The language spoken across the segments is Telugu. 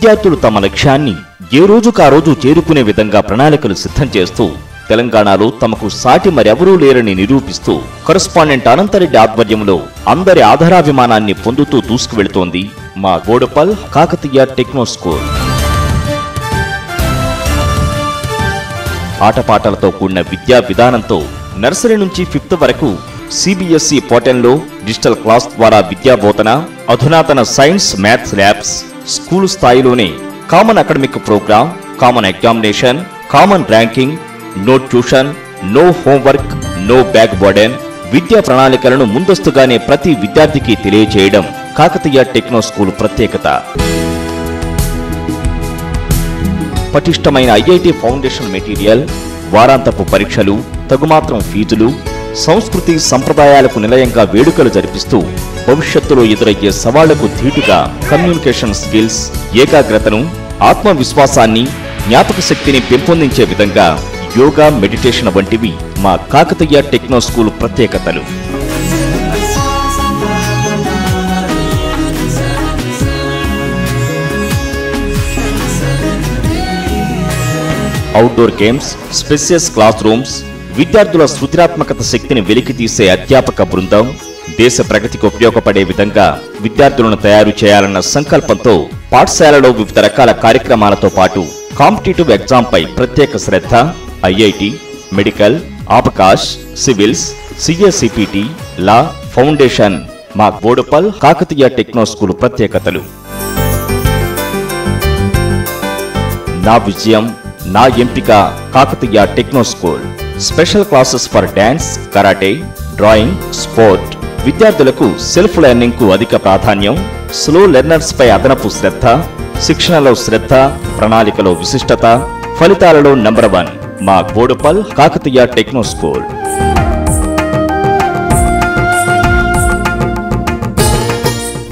విద్యార్థులు తమ లక్ష్యాన్ని ఏ రోజుకా రోజు చేరుకునే విధంగా ప్రణాళికలు సిద్ధం చేస్తూ తెలంగాణలో తమకు సాటి మరెవరూ లేరని నిరూపిస్తూ కరెస్పాండెంట్ అనంతరెడ్డి ఆధ్వర్యంలో అందరి ఆధారాభిమానాన్ని పొందుతూ దూసుకువెళుతోంది మా బోడుప్పల్ కాకతీయ టెక్నో స్కూల్. ఆటపాటలతో కూడిన విద్యా విధానంతో నర్సరీ నుంచి 5th వరకు CBSE పోర్టల్లో డిజిటల్ క్లాస్ ద్వారా విద్యా బోధన, అధునాతన సైన్స్ మ్యాథ్స్ ల్యాబ్స్, స్కూల్ స్థాయిలోనే common academic program, common examination, common ranking, no tuition, no homework, no back burden విద్యా ప్రణాళికలను ముందస్తుగానే ప్రతి విద్యార్థికి తెలియజేయడం కాకతీయ టెక్నో స్కూల్ ప్రత్యేకత. పటిష్టమైన IIT ఫౌండేషన్ మెటీరియల్, వారాంతపు పరీక్షలు, తగుమాత్రం ఫీజులు, సంస్కృతి సంప్రదాయాలకు నిలయంగా వేడుకలు జరిపిస్తూ భవిష్యత్తులో ఎదురయ్యే సవాళ్లకు ధీటుగా కమ్యూనికేషన్ స్కిల్స్, ఏకాగ్రతను, ఆత్మవిశ్వాసాన్ని, జ్ఞాపక శక్తిని పెంపొందించే విధంగా యోగా, మెడిటేషన్ వంటివి మా కాకతీయ టెక్నో స్కూల్ ప్రత్యేకతలు. Outdoor games, specious class rooms, విద్యార్థుల సృజనాత్మకత శక్తిని వెలికితీసే అధ్యాపక బృందం, దేశ ప్రగతికి ఉపయోగపడే విధంగా విద్యార్థులను తయారు చేయాలన్న సంకల్పంతో పాఠశాలలో వివిధ రకాల కార్యక్రమాలతో పాటు కాంపిటేటివ్ ఎగ్జామ్ పై ప్రత్యేక శ్రద్ధ, IIT, మెడికల్, ఆబకాష్, సివిల్స్, CACPT, లా, ఫౌండేషన్ మా బోడుప్పల్ కాకతీయ టెక్నో స్కూల్ ప్రత్యేకతలు. నా విజయం, నా ఎంపిక Kakatiya techno school. Special classes for dance, karate, drawing, sport. విద్యార్థులకు సెల్ఫ్ లెర్నింగ్ కు అధిక ప్రాధాన్యం, స్లో లెర్నర్స్ పై అదనపు శ్రద్ధ, శిక్షణలో శ్రద్ధ, ప్రణాళికలో విశిష్టత, ఫలితాలలో నంబర్ 1 మా Boduppal Kakatiya techno school.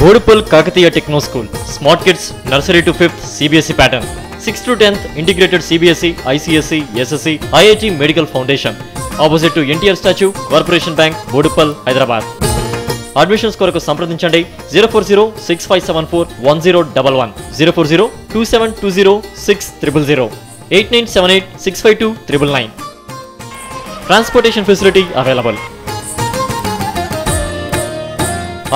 Boduppal Kakatiya techno school. Smart kids, nursery to 5th CBSE pattern, 6th to 10th integrated CBSE, ICSE, SSE, IIT medical foundation. Opposite to NTR statue, corporation bank, Boduppal, Hyderabad. Admissions కొరకు సంప్రదించండి 04065741011, 04027206000, 8978652999. Transportation facility available.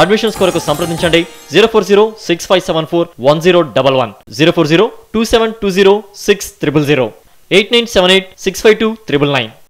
అడ్మిషన్స్ కొరకు సంప్రదించండి 04065741011, 04027206000, 8978652999.